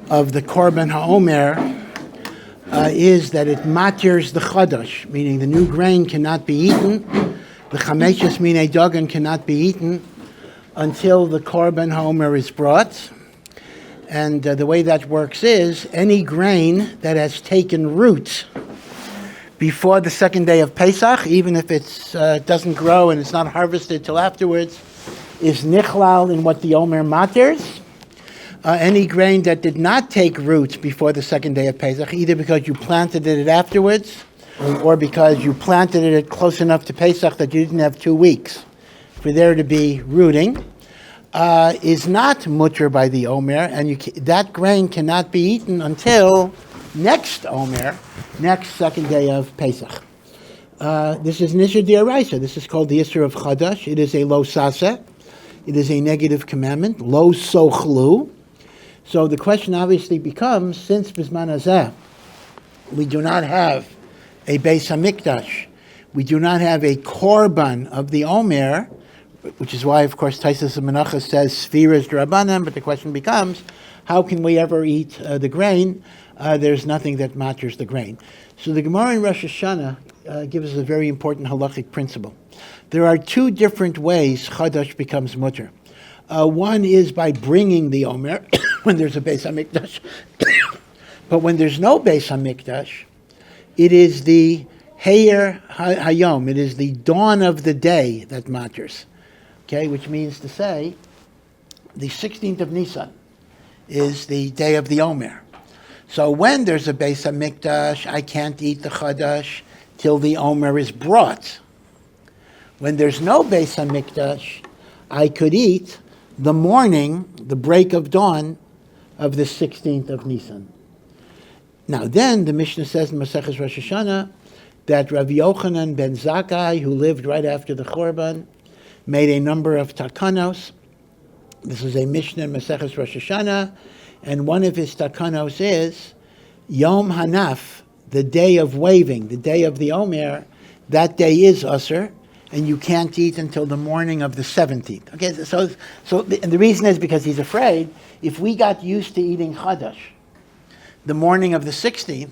of the Korban HaOmer is that it maters the Chadash, meaning the new grain cannot be eaten, the Chameshes Minei Dagan cannot be eaten until the Korban HaOmer is brought. And the way that works is any grain that has taken root before the second day of Pesach, even if it doesn't grow and it's not harvested till afterwards, is nichlal in what the Omer maters. Any grain that did not take root before the second day of Pesach, either because you planted it afterwards or because you planted it close enough to Pesach that you didn't have 2 weeks for there to be rooting, is not mutter by the Omer, and that grain cannot be eaten until next Omer, next second day of Pesach. This is Nisha D'Oraisa. This is called the Isser of Chadash. It is a lo sasa. It is a negative commandment, lo sochlu. So the question obviously becomes, since Bizman Hazeh, we do not have a Beis HaMikdash, we do not have a Korban of the Omer, which is why, of course, Taisus Menachos says Sfiras D'Rabbanan, but the question becomes, how can we ever eat the grain? There's nothing that matters the grain. So the Gemara in Rosh Hashanah gives us a very important halachic principle. There are 2 different ways Chadash becomes mutter. One is by bringing the Omer, when there's a Beis HaMikdash. But when there's no Beis HaMikdash, it is the Heir Hayom, it is the dawn of the day that matters. Okay, which means to say, the 16th of Nisan is the day of the Omer. So when there's a Beis HaMikdash, I can't eat the Chadash till the Omer is brought. When there's no Beis HaMikdash, I could eat the morning, the break of dawn of the 16th of Nisan. Now then, the Mishnah says in Maseches Rosh Hashanah that Rav Yochanan ben Zakkai, who lived right after the Churban, made a number of takanos. This is a Mishnah in Maseches Rosh Hashanah, and one of his takanos is Yom Hanaf, the day of waving, the day of the Omer. That day is Usr, and you can't eat until the morning of the 17th. Okay, and the reason is because he's afraid if we got used to eating Chadash the morning of the 16th,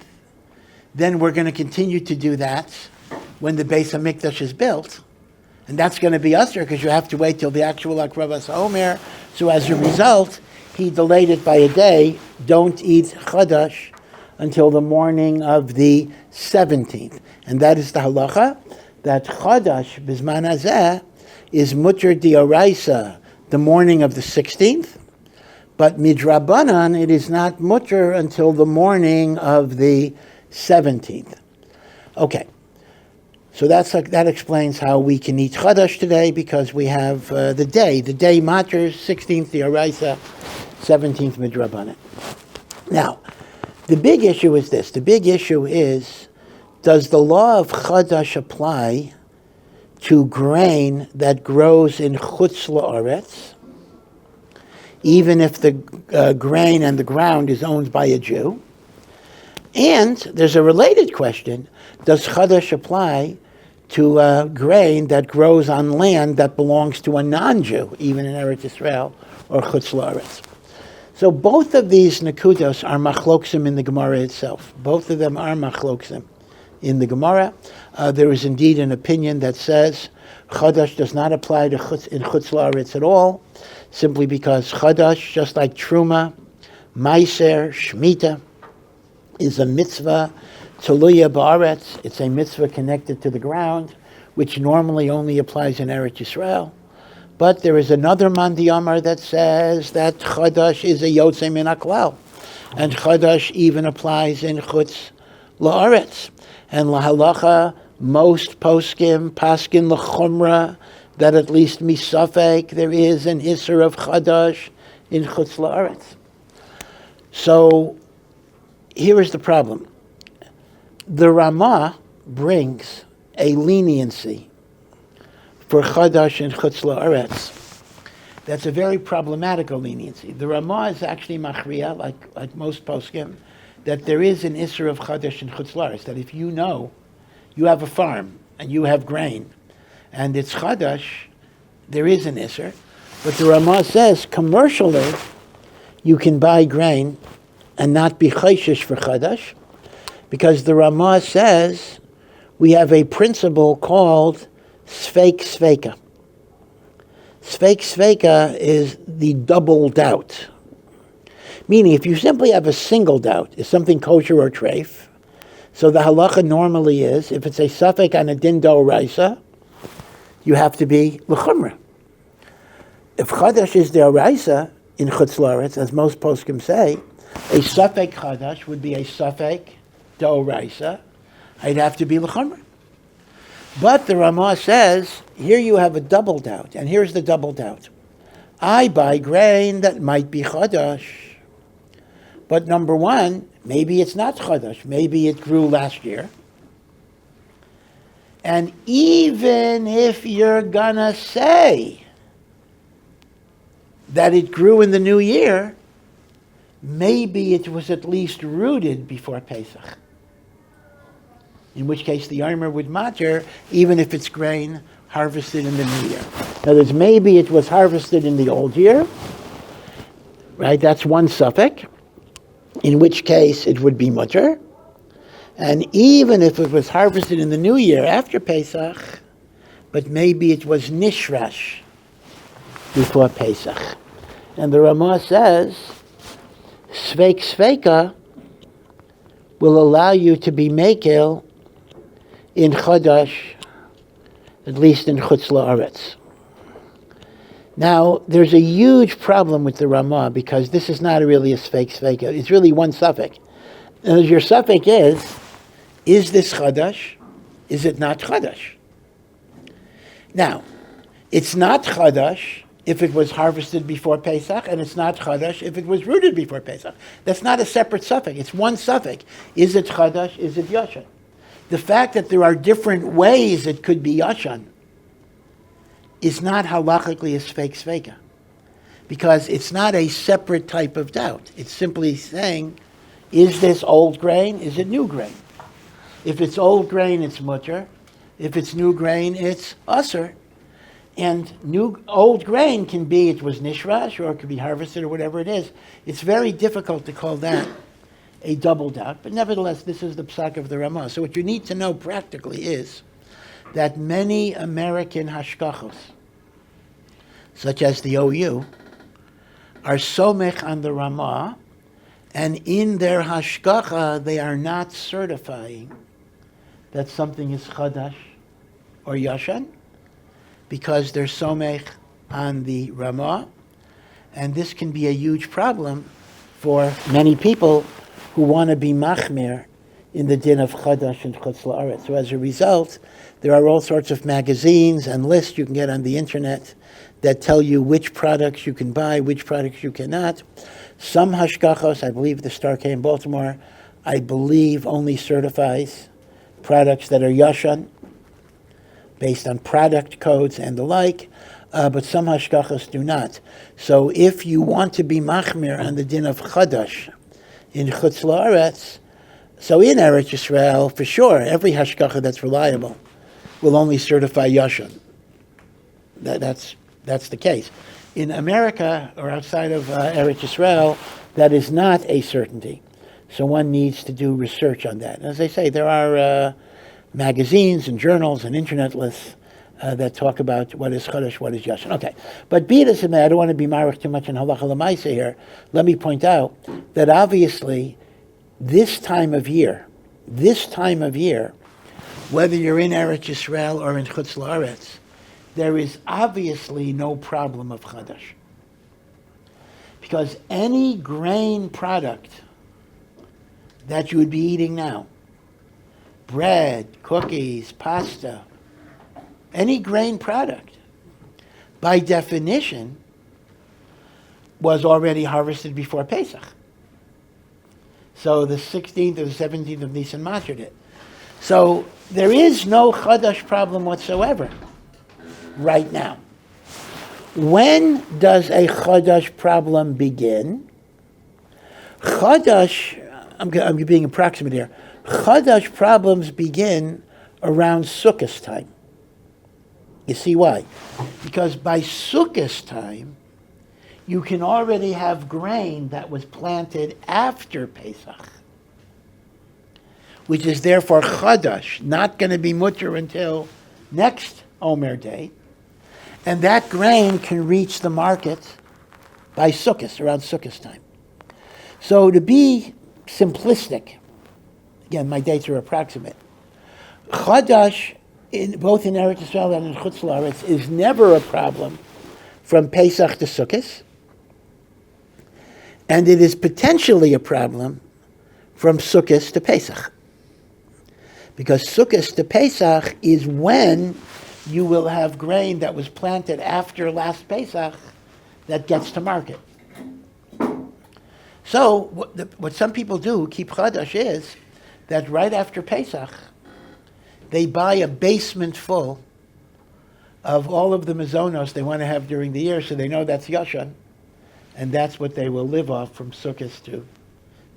then we're going to continue to do that when the Beis HaMikdash is built. And that's going to be usher because you have to wait till the actual Akravas HaOmer. So as a result, he delayed it by a day. Don't eat Chadash until the morning of the 17th. And that is the halacha, that Chadash, Bizman Hazeh, is mutter d'oraisa, the morning of the 16th. But midrabanan, it is not mutter until the morning of the 17th. Okay. So that explains how we can eat Chadash today, because we have the day matters, 16th the Oraisa, 17th Midrabanan. Now, the big issue is this. The big issue is, does the law of Chadash apply to grain that grows in Chutz La'aretz, even if the grain and the ground is owned by a Jew? And there's a related question, does Chadash apply to grain that grows on land that belongs to a non-Jew, even in Eretz Yisrael or Chutz La'aretz? So both of these nekudos are machloksim in the Gemara itself. Both of them are machloksim in the Gemara. There is indeed an opinion that says Chadash does not apply to in Chutz La'aretz at all, simply because Chadash, just like Truma, Meiser, Shemitah, is a mitzvah Toluya Ba'aretz. It's a mitzvah connected to the ground, which normally only applies in Eretz Yisrael. But there is another Mandi Amar that says that Chadash is a Yotzei Min HaKlal, and Chadash even applies in Chutz La'aretz. And Lahalacha, most poskim, paskin l'chumra, that at least misafek, there is an Isser of Chadash in Chutz La'aretz. So here is the problem. The Ramah brings a leniency for Chadash and Chutz La'aretz. That's a very problematical leniency. The Ramah is actually machriya, like most poskim, that there is an Isser of Chadash and Chutz La'aretz, that if you know you have a farm and you have grain and it's Chadash, there is an Isser. But the Ramah says commercially you can buy grain and not be chayshish for chadash, because the Ramah says we have a principle called sfeik sveika. Sfeik sveika is the double doubt. Meaning, if you simply have a single doubt, is something kosher or treif, so the halacha normally is, if it's a safek on a din d'oraisa, you have to be l'chumra. If chadash is d'oraisa in chutz la'aretz, as most poskim say, a safek chadash would be a safek d'oraisa. I'd have to be l'chumra. But the Ramah says, here you have a double doubt, and here's the double doubt. I buy grain that might be chadash, but number one, maybe it's not chadash, maybe it grew last year. And even if you're gonna say that it grew in the new year, maybe it was at least rooted before Pesach. In which case the armor would matter, even if it's grain harvested in the new year. In other words, maybe it was harvested in the old year, right? That's one suffix, in which case it would be mutter. And even if it was harvested in the new year after Pesach, but maybe it was nishrash before Pesach. And the Ramah says, sveik sveika will allow you to be mekel in chadash, at least in chutz la'aretz. Now, there's a huge problem with the Ramah because this is not really a sfeik sveika. It's really one suffix. And your suffix is this chadash? Is it not chadash? Now, it's not chadash if it was harvested before Pesach, and it's not chadash if it was rooted before Pesach. That's not a separate suffix. It's one suffix. Is it chadash? Is it yashan? The fact that there are different ways it could be yashan is not halachically a sfeik sveika, because it's not a separate type of doubt. It's simply saying, is this old grain? Is it new grain? If it's old grain, it's mutter. If it's new grain, it's usser. And old grain can be, it was nishrash, or it could be harvested, or whatever it is. It's very difficult to call that a double doubt, but nevertheless, this is the psak of the Ramah. So what you need to know practically is that many American hashkachos, such as the OU, are somech on the Ramah, and in their hashkacha, they are not certifying that something is chadash or yashan, because they're somech on the Ramah, and this can be a huge problem for many people who want to be machmir in the din of chadash and chutz la'aretz. So as a result, there are all sorts of magazines and lists you can get on the internet that tell you which products you can buy, which products you cannot. Some hashkachos, I believe the Star K in Baltimore, I believe only certifies products that are yashan, based on product codes and the like, but some hashkachos do not. So if you want to be machmir on the din of chadash in chutz la'aretz, so in Eretz Yisrael, for sure, every hashkacha that's reliable will only certify yashan. That's the case. In America or outside of Eretz Yisrael, that is not a certainty. So one needs to do research on that. As I say, there are magazines and journals and internet lists that talk about what is chadash, what is yashan. Okay, but be it as it may, I don't want to be marich too much in halacha l'maaseh here. Let me point out that obviously this time of year, whether you're in Eretz Yisrael or in chutz la'aretz, there is obviously no problem of chadash, because any grain product that you would be eating now, bread, cookies, pasta, any grain product, by definition, was already harvested before Pesach. So the 16th or the 17th of Nisan mastered it. So there is no chadash problem whatsoever right now. When does a chadash problem begin? Chadash, I'm being approximate here. Chadash problems begin around Sukkot time. You see why? Because by Sukkot time, you can already have grain that was planted after Pesach, which is therefore chadash, not going to be mutter until next Omer day, and that grain can reach the market by Sukkot, around Sukkot time. So to be simplistic, again, my dates are approximate, chadash, both in Eretz Yisrael and in Chutz La'aretz, is never a problem from Pesach to Sukkot, and it is potentially a problem from Sukkot to Pesach. Because Sukkot to Pesach is when you will have grain that was planted after last Pesach that gets to market. So what some people do who keep Chadash is that right after Pesach, they buy a basement full of all of the mazonos they want to have during the year, so they know that's Yashan, and that's what they will live off from Sukkot to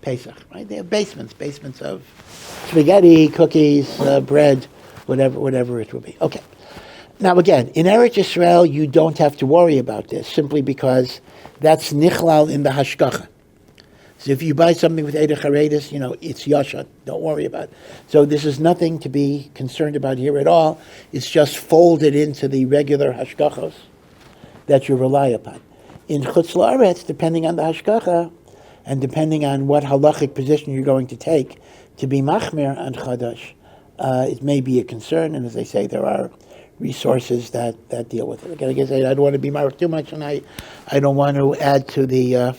Pesach. Right? They have basements of spaghetti, cookies, bread, whatever it will be. Okay. Now again, in Eretz Yisrael, you don't have to worry about this, simply because that's nichlal in the hashgacha. So if you buy something with Eder Charedis, it's Yashan. Don't worry about it. So this is nothing to be concerned about here at all. It's just folded into the regular hashgachos that you rely upon. In Chutz La'aretz, depending on the hashgacha, and depending on what halachic position you're going to take to be machmir on Chadash, it may be a concern, and as I say, there are resources that deal with it. Again, like I say, I don't want to be marked too much, and I don't want to add to the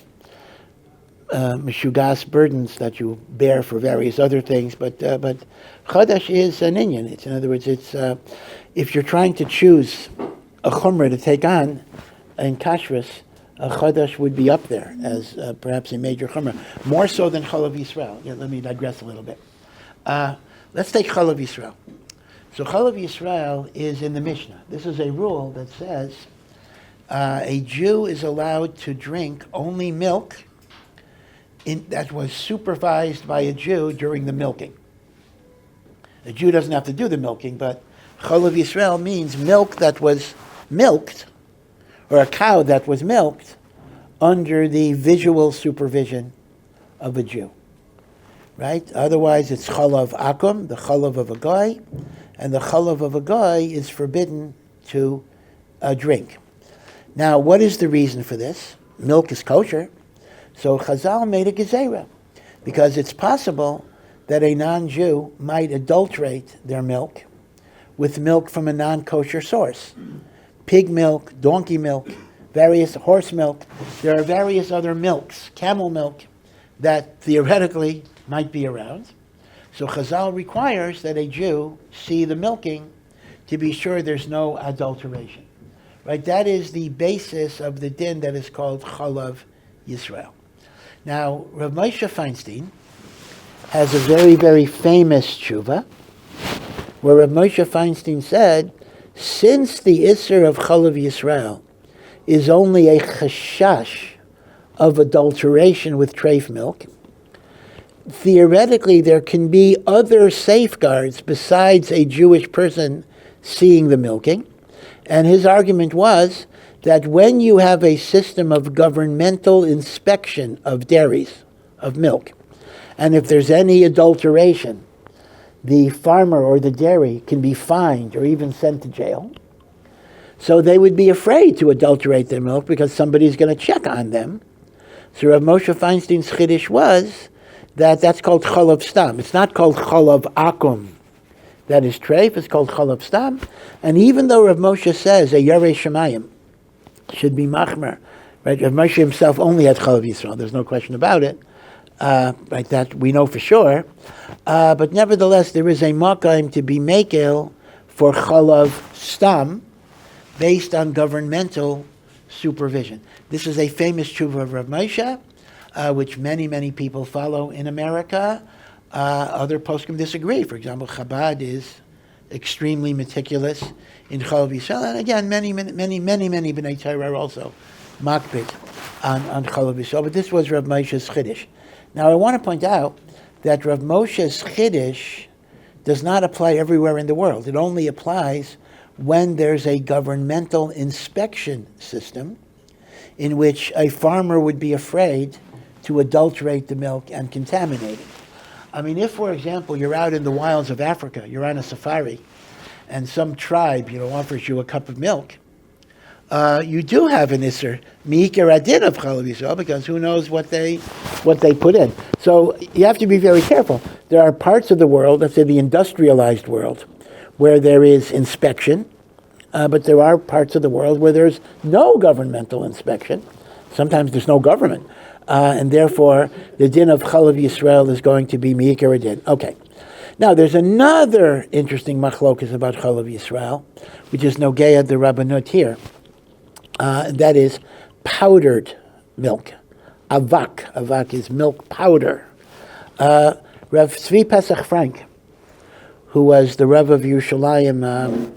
meshugas burdens that you bear for various other things, but Chadash is an inyan. It's, in other words, it's if you're trying to choose a chumrah to take on in kashrus, Chadash would be up there as perhaps a major chumrah, more so than Chalav Yisrael. Let me digress a little bit. Let's take Chalav Yisrael. So Chalav Yisrael is in the Mishnah. This is a rule that says a Jew is allowed to drink only milk that was supervised by a Jew during the milking. A Jew doesn't have to do the milking, but Chalav Yisrael means milk that was milked, or a cow that was milked under the visual supervision of a Jew, right? Otherwise, it's chalav akum, the chalav of a guy, and the chalav of a guy is forbidden to drink. Now, what is the reason for this? Milk is kosher, so Chazal made a gezerah, because it's possible that a non-Jew might adulterate their milk with milk from a non-kosher source. Pig milk, donkey milk, various horse milk. There are various other milks, camel milk, that theoretically might be around. So Chazal requires that a Jew see the milking to be sure there's no adulteration. Right? That is the basis of the din that is called Chalav Yisrael. Now, Rav Moshe Feinstein has a very, very famous tshuva, where Rav Moshe Feinstein said, since the Isser of Chalav Yisrael is only a chashash of adulteration with treif milk, theoretically there can be other safeguards besides a Jewish person seeing the milking. And his argument was that when you have a system of governmental inspection of dairies, of milk, and if there's any adulteration, the farmer or the dairy can be fined or even sent to jail. So they would be afraid to adulterate their milk because somebody's going to check on them. So Rav Moshe Feinstein's chiddush was that that's called chalav stam. It's not called chalav akum. That is treif. It's called chalav stam. And even though Rav Moshe says a yarei shemayim should be machmer, right? Rav Moshe himself only had chalav Yisrael. There's no question about it. Right, that we know for sure. But nevertheless, there is a makayim to be mekel for chalav stam based on governmental supervision. This is a famous tshuva of Rav Moshe, which many, many people follow in America. Other poskim disagree. For example, Chabad is extremely meticulous in Chalav Yisrael. And again, many B'nai Torah are also makbid on Chalav Yisrael. But this was Rav Moshe's chiddush. Now, I want to point out that Rav Moshe's chiddush does not apply everywhere in the world. It only applies when there's a governmental inspection system in which a farmer would be afraid to adulterate the milk and contaminate it. I mean, if, for example, you're out in the wilds of Africa, you're on a safari, and some tribe, offers you a cup of milk, you do have an Isser, Mi'ikar Adin of Chalav Yisrael, because who knows what they put in. So you have to be very careful. There are parts of the world, let's say the industrialized world, where there is inspection, but there are parts of the world where there's no governmental inspection. Sometimes there's no government. And therefore, the din of Chalav Yisrael is going to be Mi'ikar Adin. Okay. Now, there's another interesting machlokas about Chalav Yisrael, which is Nogea the Rabbanut here. That is powdered milk. Avak. Avak is milk powder. Rav Tzvi Pesach Frank, who was the Rav of Yerushalayim,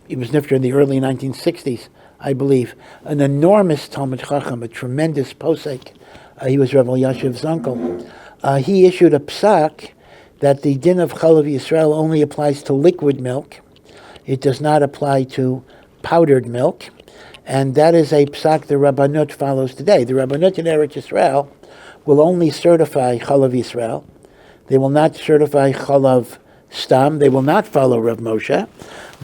he was nifter in the early 1960s, I believe. An enormous Talmud Chacham, a tremendous posek. He was Rav Elyashiv's uncle. He issued a psak that the din of Chalav Yisrael only applies to liquid milk. It does not apply to powdered milk. And that is a psak the Rabbanut follows today. The Rabbanut in Eretz Yisrael will only certify Chalav Yisrael. They will not certify Chalav Stam. They will not follow Rav Moshe.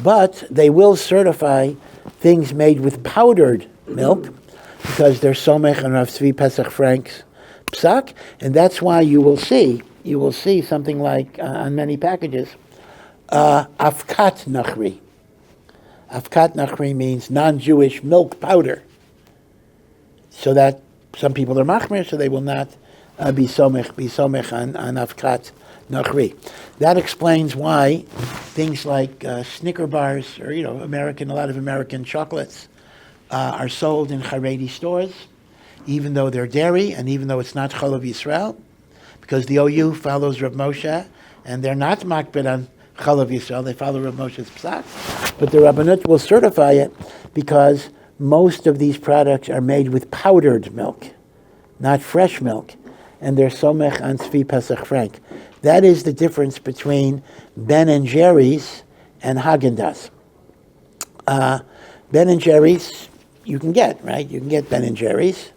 But they will certify things made with powdered milk, because they're Somech and Rav Tzvi Pesach Frank's psak, and that's why you will see something like on many packages, Afkat Nachri. Afkat Nachri means non-Jewish milk powder, so that some people are machmir, so they will not be somech on Afkat Nachri. That explains why things like Snicker bars, or a lot of American chocolates, are sold in Haredi stores, even though they're dairy and even though it's not Chalav Yisrael, because the OU follows Rav Moshe, and they're not makbid on Chalav Yisrael, they follow Rav Moshe's psak, but the Rabbanut will certify it because most of these products are made with powdered milk, not fresh milk, and they're Somech on Tzvi Pesach Frank. That is the difference between Ben and Jerry's and Haagen-Dazs. Ben and Jerry's you can get, right? You can get Ben and Jerry's.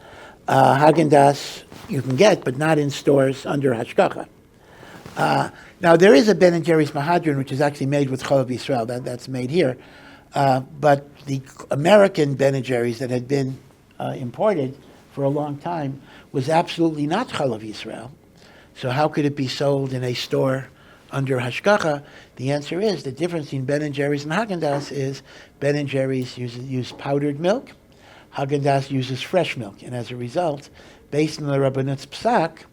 Haagen-Dazs you can get, but not in stores under Hashgacha. Now, there is a Ben and Jerry's Mahadran, which is actually made with Chalav Yisrael. That's made here. But the American Ben and Jerry's that had been imported for a long time was absolutely not Chalav Yisrael. So how could it be sold in a store under Hashgacha? The answer is the difference between Ben and Jerry's and Haagen-Dazs is Ben and Jerry's use powdered milk, Haagen-Dazs uses fresh milk, and as a result, based on the Rabbanut's psak,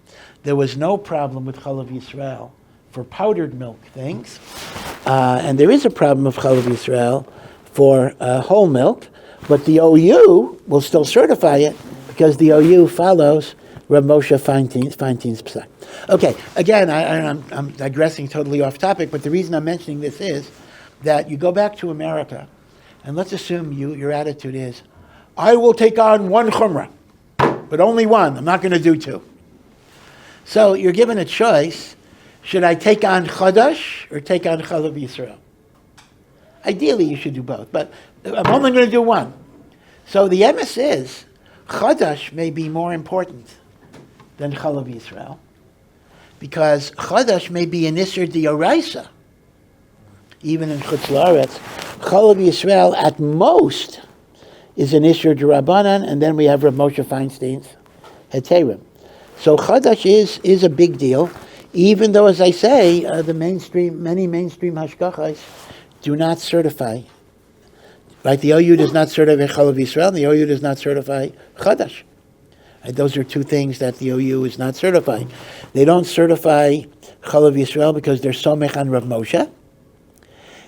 there was no problem with Chalav Yisrael for powdered milk things, and there is a problem of Chalav Yisrael for whole milk, but the OU will still certify it because the OU follows Rav Moshe Feinstein's psak. Okay, again, I'm digressing totally off topic, but the reason I'm mentioning this is that you go back to America, and let's assume your attitude is, I will take on one chumrah, but only one. I'm not going to do two. So you're given a choice. Should I take on Chadash or take on Chalav Yisrael? Ideally, you should do both, but I'm only going to do one. So the emes is, Chadash may be more important than Chalav Yisrael, because Chadash may be an Isser D'Oraisa, even in Chutz La'aretz. Chalav Yisrael, at most, is an Isser D'Rabbanan, and then we have Rav Moshe Feinstein's Heterim. So Chadash is a big deal, even though, as I say, many mainstream hashgachas do not certify. Right, the OU does not certify Chalav Yisrael, and the OU does not certify Chadash. Right, those are two things that the OU is not certifying. They don't certify Chalav Yisrael because they're somech on Rav Moshe,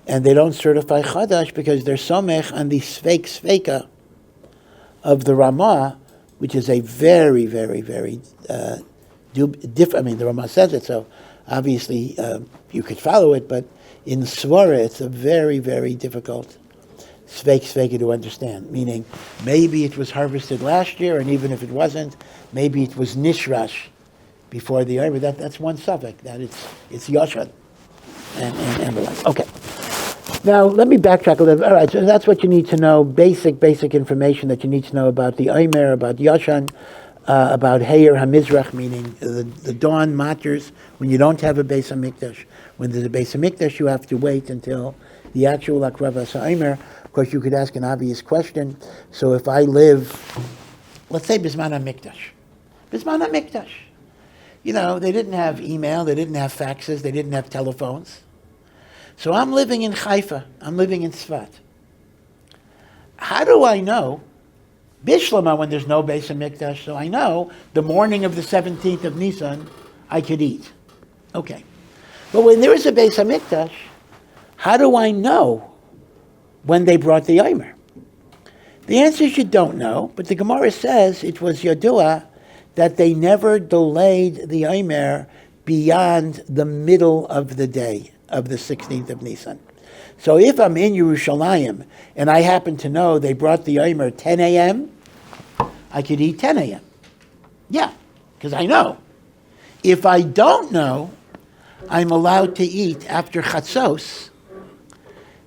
and they don't certify Chadash because they're somech on the Sveika of the Ramah, which is a very, very, very the Ramah says it, so obviously you could follow it, but in Svara it's a very, very difficult Sveika to understand, meaning maybe it was harvested last year, and even if it wasn't, maybe it was Nishrash before the year, but that's one suffix, that it's Yoshan and the like. Okay. Now, let me backtrack a little. All right, so that's what you need to know, basic information that you need to know about the Omer, about Yashan, about Heir HaMizrach, meaning the dawn matters when you don't have a Beis HaMikdash. When there's a Beis HaMikdash, you have to wait until the actual Akravas HaOmer. Of course, you could ask an obvious question. So if I live, let's say Bisman HaMikdash. Bisman HaMikdash. They didn't have email, they didn't have faxes, they didn't have telephones. So I'm living in Haifa, I'm living in Tzfat. How do I know, Bishlama, when there's no Beis HaMikdash, so I know the morning of the 17th of Nisan, I could eat. Okay. But when there is a Beis HaMikdash, how do I know when they brought the Omer? The answer is you don't know, but the Gemara says it was Yadua that they never delayed the Omer beyond the middle of the day of the 16th of Nisan. So if I'm in Yerushalayim and I happen to know they brought the Omer 10 a.m., I could eat 10 a.m. Yeah, because I know. If I don't know, I'm allowed to eat after Chatzos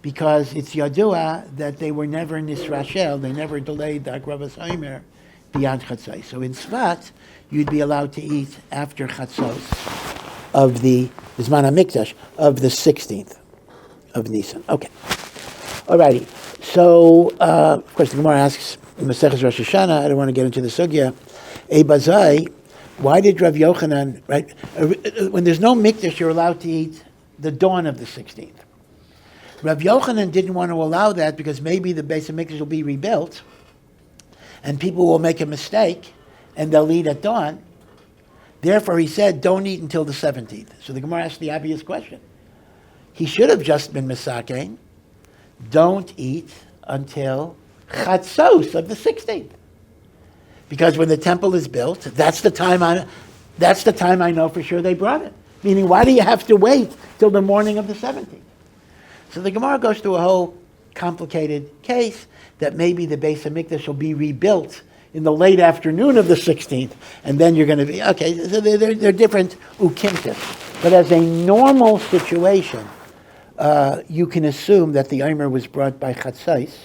because it's Yadua that they were never Nisrashel, they never delayed the Akravas Omer beyond Chatzos. So in Tzfat, you'd be allowed to eat after Chatzos of the Zman HaMikdash of the 16th of Nisan. Okay. Alrighty. So, of course, the Gemara asks, in Maseches Rosh Hashanah, I don't want to get into the sugya, Bazai, why did Rav Yochanan, right, when there's no Mikdash, you're allowed to eat the dawn of the 16th. Rav Yochanan didn't want to allow that because maybe the Beis HaMikdash will be rebuilt and people will make a mistake and they'll eat at dawn. Therefore, he said, don't eat until the 17th. So the Gemara asked the obvious question. He should have just been Misakein. Don't eat until Chatzos of the 16th. Because when the temple is built, that's the time I know for sure they brought it. Meaning, why do you have to wait till the morning of the 17th? So the Gemara goes through a whole complicated case that maybe the Beis HaMikdash will be rebuilt in the late afternoon of the 16th, and then you're going to be, okay, so they're different ukimtis. But as a normal situation, you can assume that the Omer was brought by Chatzos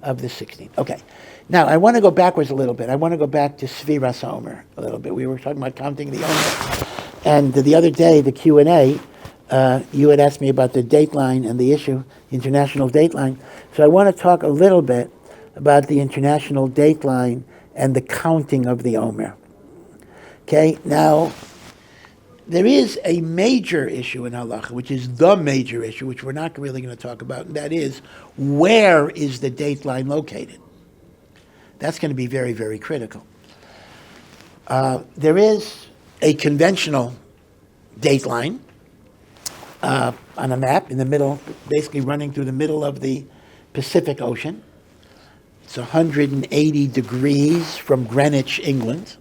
of the 16th. Okay. Now, I want to go backwards a little bit. I want to go back to Sfiras HaOmer a little bit. We were talking about counting the Omer. And the other day, the Q&A, you had asked me about the Dateline and the issue, international Dateline. So I want to talk a little bit about the international Dateline and the counting of the Omer. Okay, now, there is a major issue in halacha, which is the major issue, which we're not really going to talk about, and that is, where is the Dateline located? That's going to be very, very critical. There is a conventional Dateline on a map in the middle, basically running through the middle of the Pacific Ocean. It's 180 degrees from Greenwich, England.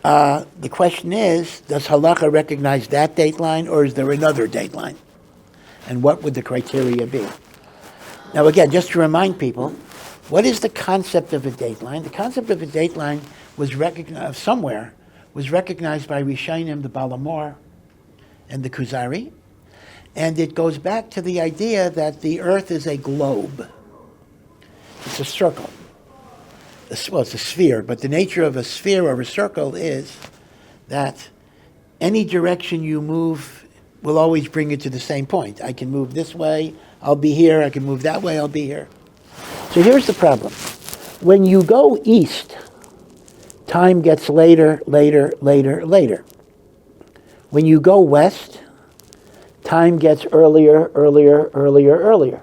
The question is, does halakha recognize that Dateline, or is there another Dateline? And what would the criteria be? Now again, just to remind people, what is the concept of a Dateline? The concept of a Dateline was recognized somewhere, was recognized by Rishonim, the Balamor, and the Kuzari, and it goes back to the idea that the Earth is a globe. It's a circle. Well, it's a sphere, but the nature of a sphere or a circle is that any direction you move will always bring you to the same point. I can move this way, I'll be here. I can move that way, I'll be here. So here's the problem. When you go east, time gets later, later, later, later. When you go west, time gets earlier, earlier, earlier, earlier.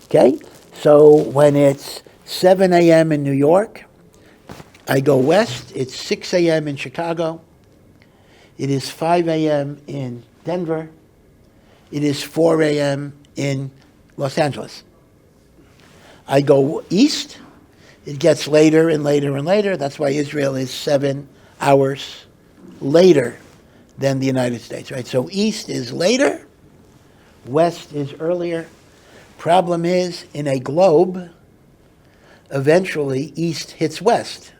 Okay? So when it's 7 a.m. in New York, I go west, it's 6 a.m. in Chicago, it is 5 a.m. in Denver, it is 4 a.m. in Los Angeles. I go east, it gets later and later and later. That's why Israel is 7 hours later than the United States, right? So east is later, west is earlier. Problem is, in a globe, eventually east hits west.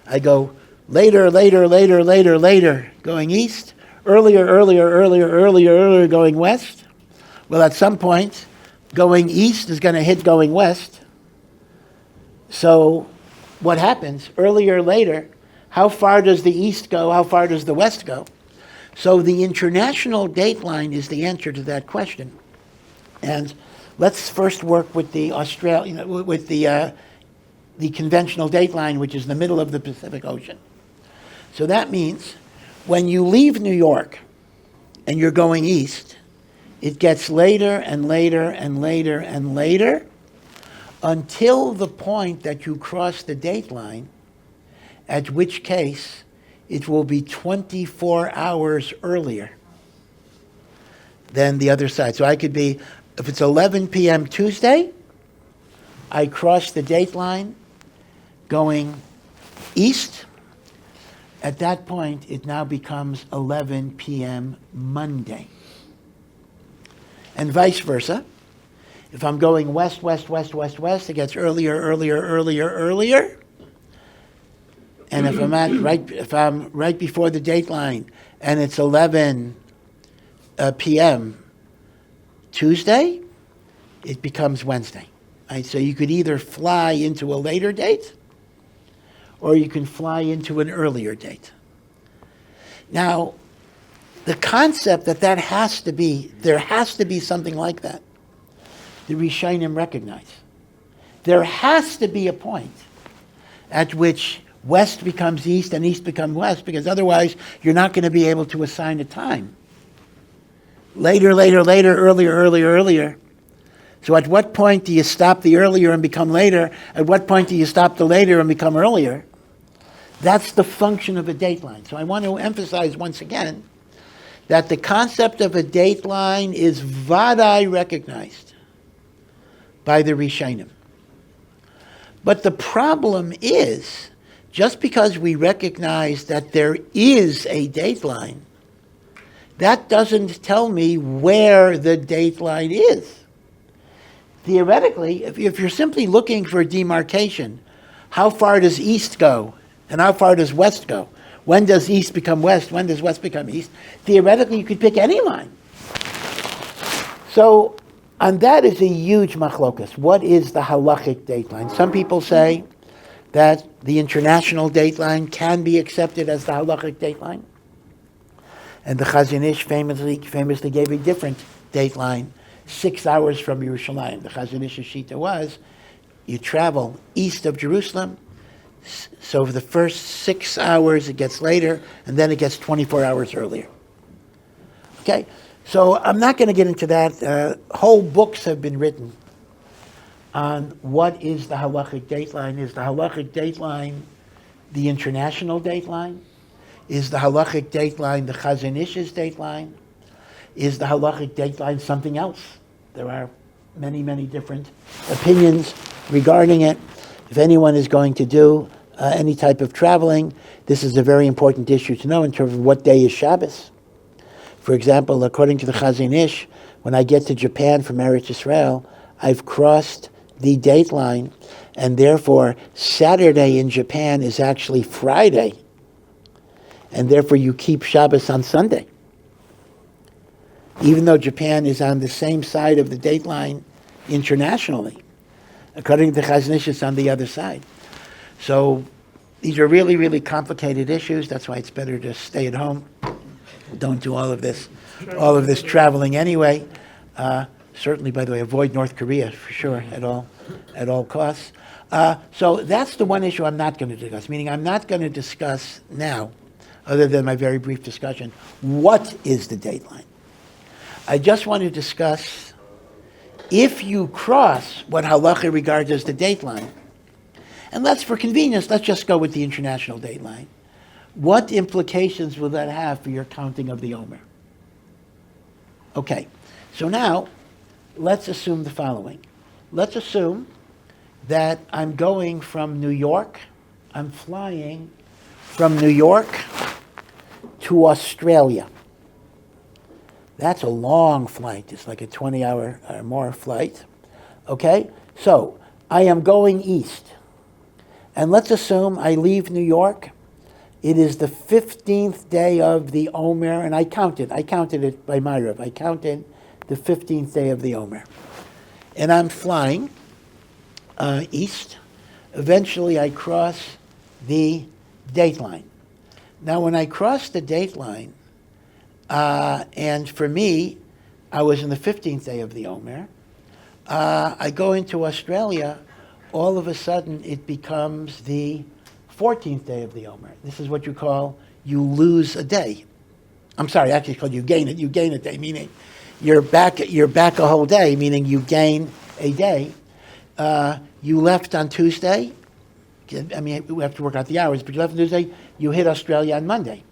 I go later, later, later, later, later, going east, earlier, earlier, earlier, earlier, earlier, going west. Well, at some point, going east is going to hit going west. So what happens? Earlier or later, how far does the east go? How far does the west go? So the international dateline is the answer to that question. And let's first work with the the conventional dateline, which is in the middle of the Pacific Ocean. So that means when you leave New York and you're going east, it gets later and later and later and later until the point that you cross the dateline, at which case it will be 24 hours earlier than the other side. So I could be, if it's 11 p.m. Tuesday, I cross the dateline going east. At that point, it now becomes 11 p.m. Monday. And vice versa. If I'm going west, west, west, west, west, it gets earlier, earlier, earlier, earlier. And if I'm right before the dateline and it's 11 p.m. Tuesday, it becomes Wednesday. Right? So you could either fly into a later date or you can fly into an earlier date. Now, the concept that there has to be something like that, the Rishonim recognize. There has to be a point at which west becomes east and east becomes west, because otherwise you're not going to be able to assign a time. Later, later, later, earlier, earlier, earlier. So at what point do you stop the earlier and become later? At what point do you stop the later and become earlier? That's the function of a dateline. So I want to emphasize once again that the concept of a dateline is vadai recognized by the Rishonim. But the problem is, just because we recognize that there is a dateline, that doesn't tell me where the dateline is. Theoretically, if you're simply looking for demarcation, how far does east go and how far does west go? When does east become west? When does west become east? Theoretically, you could pick any line. So, and that is a huge machlokas. What is the halachic dateline? Some people say that the international dateline can be accepted as the halachic dateline. And the Chazon Ish famously gave a different dateline, 6 hours from Yerushalayim. The Chazon Ish's shita was, you travel east of Jerusalem, so for the first 6 hours it gets later, and then it gets 24 hours earlier. Okay, so I'm not going to get into that. Whole books have been written on what is the halachic dateline. Is the halachic dateline the international dateline? Is the halachic dateline the Chazon Ish's dateline? Is the halachic dateline something else? There are many, many different opinions regarding it. If anyone is going to do any type of traveling, this is a very important issue to know in terms of what day is Shabbos. For example, according to the Chazon Ish, when I get to Japan from Eretz Yisrael, I've crossed the dateline, and therefore Saturday in Japan is actually Friday, and therefore you keep Shabbos on Sunday. Even though Japan is on the same side of the dateline internationally, according to the Chazon Ish, it's on the other side. So these are really, really complicated issues. That's why it's better to stay at home. Don't do all of this traveling anyway. Certainly, by the way, avoid North Korea for sure at all costs. So that's the one issue I'm not going to discuss. Meaning, I'm not going to discuss now, other than my very brief discussion, what is the dateline. I just want to discuss if you cross what halacha regards as the dateline, and for convenience, let's just go with the international dateline. What implications will that have for your counting of the Omer? Okay, so now let's assume the following. Let's assume that I'm going from New York, I'm flying from New York to Australia. That's a long flight. It's like a 20-hour or more flight. Okay? So, I am going east. And let's assume I leave New York. It is the 15th day of the Omer, and I counted it by HaRav. I counted the 15th day of the Omer. And I'm flying east. Eventually, I cross the Dateline. Now, when I cross the Dateline, and for me, I was in the 15th day of the Omer, I go into Australia, all of a sudden it becomes the 14th day of the Omer. This is what you lose a day. I'm sorry, actually it's called you gain a day, meaning you're back a whole day, meaning you gain a day. You left on Tuesday. I mean, we have to work out the hours, but you left on Tuesday, you hit Australia on Monday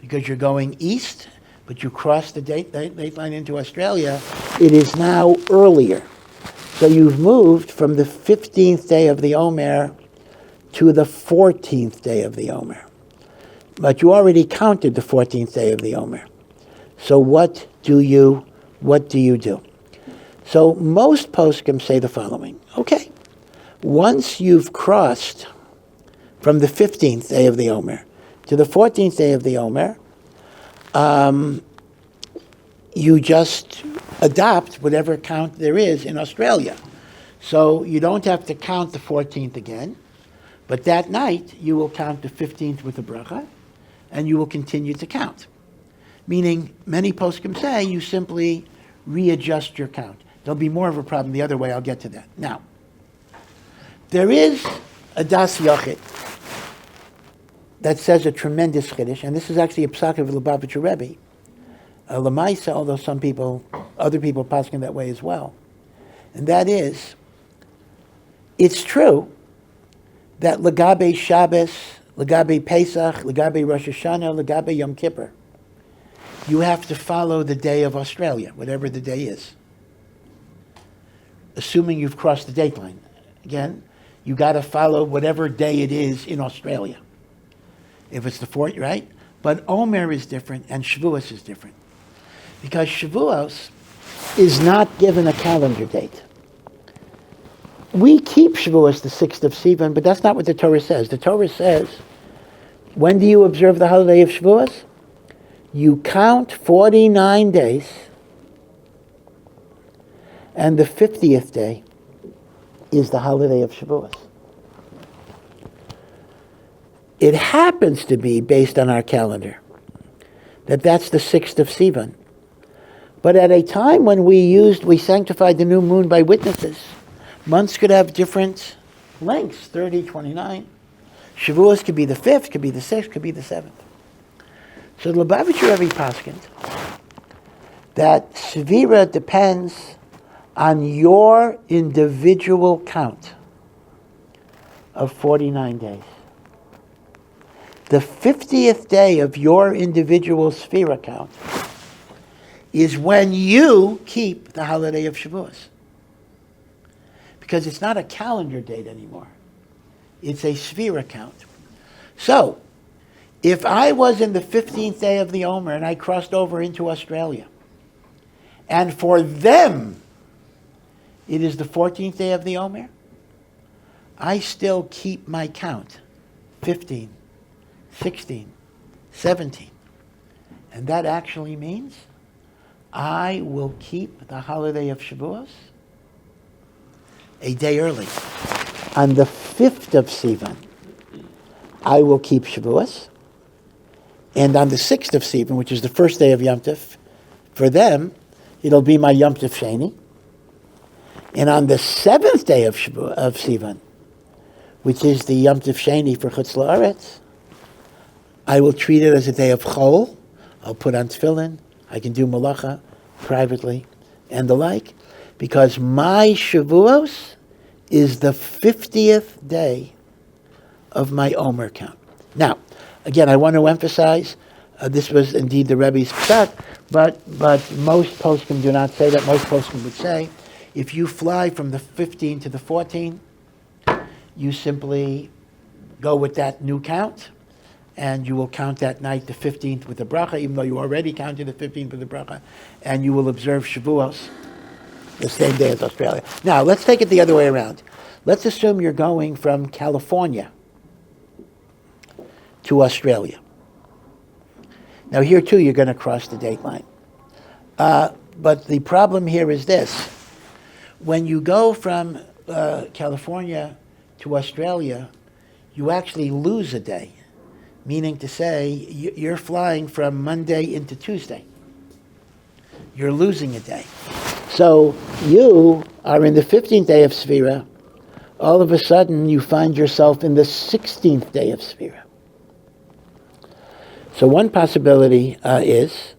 because you're going east, but you cross the date line into Australia. It is now earlier. So you've moved from the 15th day of the Omer to the 14th day of the Omer. But you already counted the 14th day of the Omer. So what do you do? So most poskim say the following. Okay, once you've crossed from the 15th day of the Omer to the 14th day of the Omer, you just adopt whatever count there is in Australia. So you don't have to count the 14th again, but that night you will count the 15th with a bracha, and you will continue to count. Meaning, many poskim say you simply readjust your count. There'll be more of a problem the other way. I'll get to that. Now, there is a das yochid that says a tremendous chiddush, and this is actually a psak of Lubavitcher Rebbe. Lamaisa, although other people poskim that way as well. And that is, it's true that Lagabe Shabbos, Lagabe Pesach, Lagabe Rosh Hashanah, Lagabe Yom Kippur, you have to follow the day of Australia, whatever the day is. Assuming you've crossed the date line. Again, you got to follow whatever day it is in Australia. If it's the 4th, right? But Omer is different and Shavuos is different. Because Shavuos is not given a calendar date. We keep Shavuos the 6th of Sivan, but that's not what the Torah says. The Torah says, when do you observe the holiday of Shavuos? You count 49 days, and the 50th day is the holiday of Shavuos. It happens to be, based on our calendar, that's the 6th of Sivan. But at a time when we sanctified the new moon by witnesses, months could have different lengths, 30, 29. Shavuos could be the 5th, could be the 6th, could be the 7th. So the Lubavitcher Rebbe paskins that Svira depends on your individual count of 49 days. The 50th day of your individual Svira count is when you keep the holiday of Shavuos. Because it's not a calendar date anymore. It's a Svira count. So, if I was in the 15th day of the Omer and I crossed over into Australia, and for them it is the 14th day of the Omer, I still keep my count, 15, 16, 17. And that actually means I will keep the holiday of Shavuos a day early. On the 5th of Sivan, I will keep Shavuos. And on the 6th of Sivan, which is the first day of Yom Tov, for them, it'll be my Yom Tov Sheni. And on the 7th day of Sivan, which is the Yom Tov Sheni for Chutz La'aretz, I will treat it as a day of Chol. I'll put on tefillin. I can do malacha privately and the like, because my Shavuos is the 50th day of my Omer count. Now, again, I want to emphasize, this was indeed the Rebbe's psak, but most poskim do not say that. Most poskim would say, if you fly from the 15 to the 14, you simply go with that new count, and you will count that night the 15th with the bracha, even though you already counted the 15th with the bracha, and you will observe Shavuos the same day as Australia. Now, let's take it the other way around. Let's assume you're going from California to Australia. Now, here too, you're going to cross the date line. But the problem here is this. When you go from California to Australia, you actually lose a day. Meaning to say, you're flying from Monday into Tuesday. You're losing a day. So you are in the 15th day of Sefira. All of a sudden, you find yourself in the 16th day of Sefira. So one possibility is,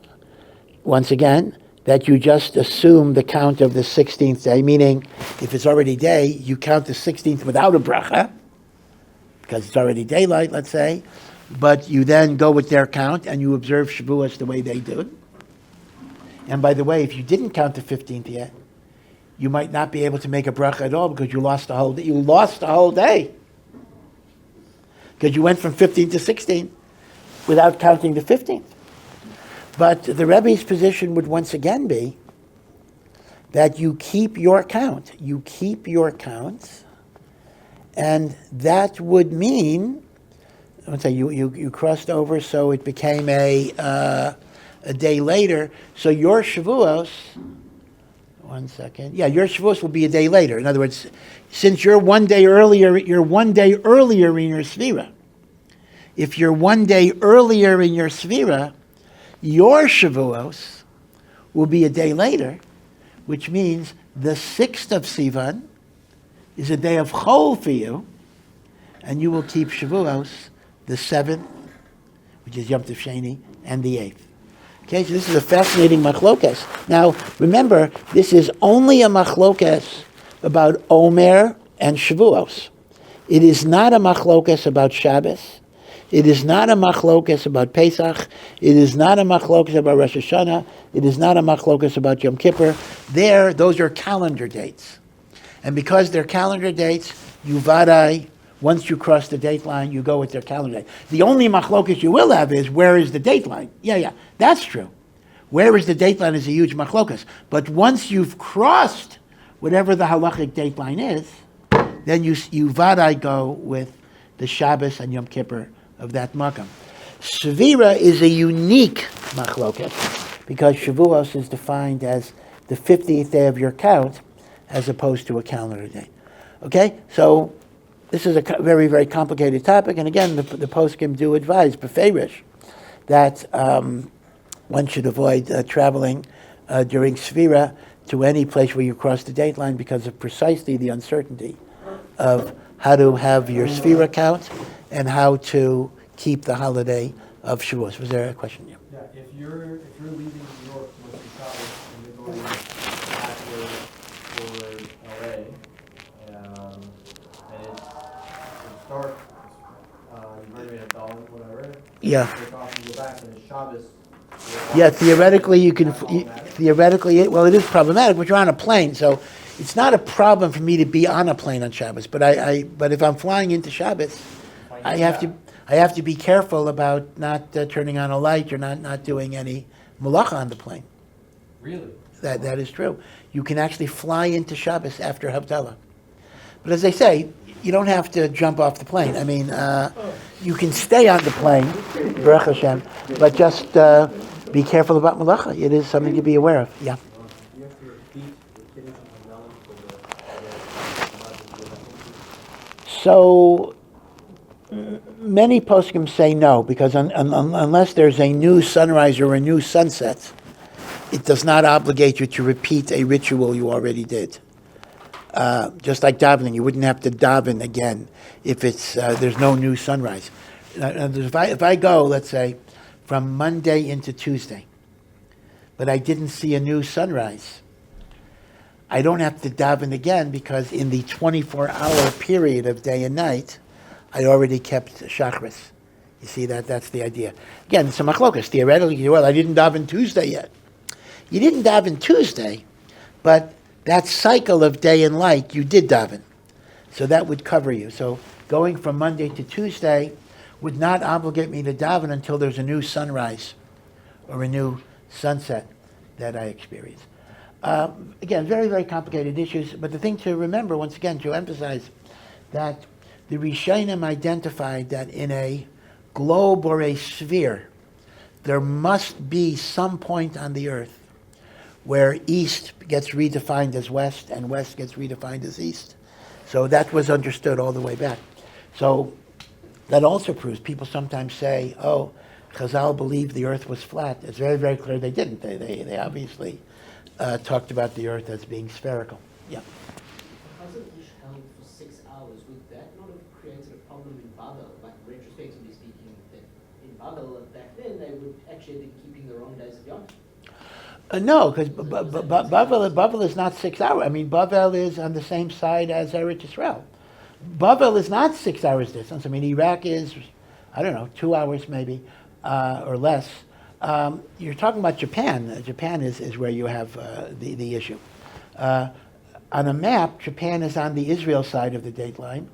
once again, that you just assume the count of the 16th day, meaning if it's already day, you count the 16th without a bracha, because it's already daylight, let's say, but you then go with their count and you observe Shavuos the way they do it. And by the way, if you didn't count the 15th yet, you might not be able to make a bracha at all because you lost the whole day. You lost the whole day because you went from 15 to 16 without counting the 15th. But the Rebbe's position would once again be that you keep your count. You keep your counts, and that would mean, let's say you crossed over, so it became a day later. So your Shavuos, your Shavuos will be a day later. In other words, since you're one day earlier in your Sefira. If you're one day earlier in your Sefira, your Shavuos will be a day later, which means the 6th of Sivan is a day of Chol for you, and you will keep Shavuos the 7th, which is Yom Tov Sheni, and the 8th. Okay, so this is a fascinating machlokes. Now, remember, this is only a machlokes about Omer and Shavuos. It is not a machlokes about Shabbos. It is not a machlokes about Pesach. It is not a machlokes about Rosh Hashanah. It is not a machlokes about Yom Kippur. Those are calendar dates. And because they're calendar dates, you vadai, once you cross the date line, you go with their calendar date. The only machlokes you will have is, where is the date line? Yeah, that's true. Where is the date line is a huge machlokes. But once you've crossed whatever the halachic date line is, then you vadai go with the Shabbos and Yom Kippur of that makam. Sefira is a unique machloket because Shavuos is defined as the 50th day of your count as opposed to a calendar day. Okay, so this is a very, very complicated topic, and again, the poskim do advise, beferish, that one should avoid traveling during Sefira to any place where you cross the date line because of precisely the uncertainty of how to have your Sefira count and how to keep the holiday of Shavuos. Was there a question? Yeah, if you're leaving New York with the Shabbos and you're going backward for LA, and it's dark, you've already made a dollar, whatever. Yeah. Take off and go back, and it's Shabbos. Yeah, theoretically you can. It is problematic, but you're on a plane, so it's not a problem for me to be on a plane on Shabbos. But but if I'm flying into Shabbos, I have to be careful about not turning on a light or not doing any malacha on the plane. Really? That is true. You can actually fly into Shabbos after Havdalah. But as they say, you don't have to jump off the plane. I mean, you can stay on the plane, Baruch Hashem, but just be careful about malacha. It is something to be aware of. Yeah. So many poskim say no, because unless there's a new sunrise or a new sunset, it does not obligate you to repeat a ritual you already did. Just like davening, you wouldn't have to daven again if there's no new sunrise. If I go, let's say, from Monday into Tuesday, but I didn't see a new sunrise, I don't have to daven again because in the 24-hour period of day and night, I already kept Shachris. You see, that's the idea. Again, it's a machlokas. Theoretically, I didn't daven Tuesday yet. You didn't daven Tuesday, but that cycle of day and light, you did daven. So that would cover you. So going from Monday to Tuesday would not obligate me to daven until there's a new sunrise or a new sunset that I experience. Again, very, very complicated issues, but the thing to remember, once again, to emphasize that the Rishonim identified that in a globe or a sphere, there must be some point on the earth where east gets redefined as west and west gets redefined as east. So that was understood all the way back. So that also proves, people sometimes say, oh, Chazal believed the earth was flat. It's very, very clear they didn't. They obviously talked about the earth as being spherical. Yeah. Hasn't Ish held for 6 hours? Would that not have created a problem in Babel? Like, retrospectively speaking, that in Babel back then, they would actually have been keeping the wrong days of Yom. No, because Bavel is not 6 hours. I mean, Bavel is on the same side as Eretz Yisrael. Bavel is not 6 hours distance. I mean, Iraq is, I don't know, 2 hours maybe, or less. You're talking about Japan. Japan is where you have the issue. On a map, Japan is on the Israel side of the dateline.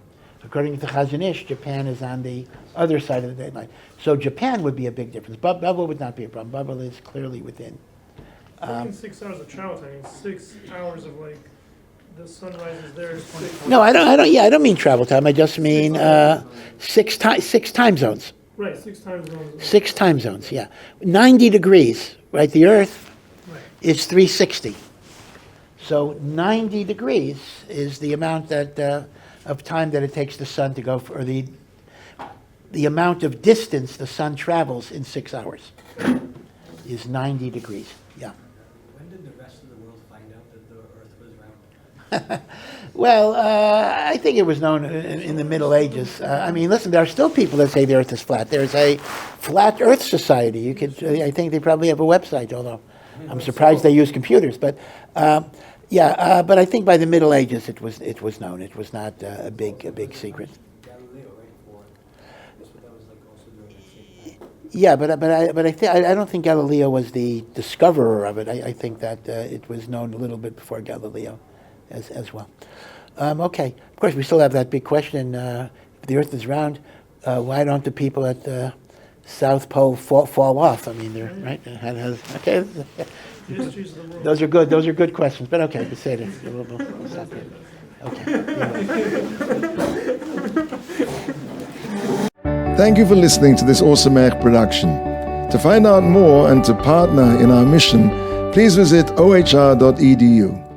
According to Chazon Ish, Japan is on the other side of the dateline. So Japan would be a big difference. Bavel would not be a problem. Bavel is clearly within. I mean 6 hours of travel time. I mean 6 hours of like the sun rises there. No, I don't. Yeah, I don't mean travel time. I just mean six time zones. Right, 6 time zones. 6 time zones. Yeah, 90 degrees. Right, the Earth is 360. So 90 degrees is the amount that of time that it takes the sun to go for, or the amount of distance the sun travels in 6 hours is 90 degrees. Yeah. When did the rest of the world find out that the Earth was round? Well, I think it was known in the Middle Ages. I mean, listen, there are still people that say the Earth is flat. There's a Flat Earth Society. You could, I think they probably have a website, although I'm surprised they use computers. But but I think by the Middle Ages it was known. It was not a big secret. Galileo, right? That was like also during the same time. Yeah, but I don't think Galileo was the discoverer of it. I think that it was known a little bit before Galileo, as well. Okay, of course we still have that big question: if the Earth is round, why don't the people at the South Pole fall off? I mean, they're right. Okay, Histories of the world. those are good questions. But okay, let's say it. We'll stop here. Okay. Thank you for listening to this Ohr Somayach production. To find out more and to partner in our mission, please visit ohr.edu.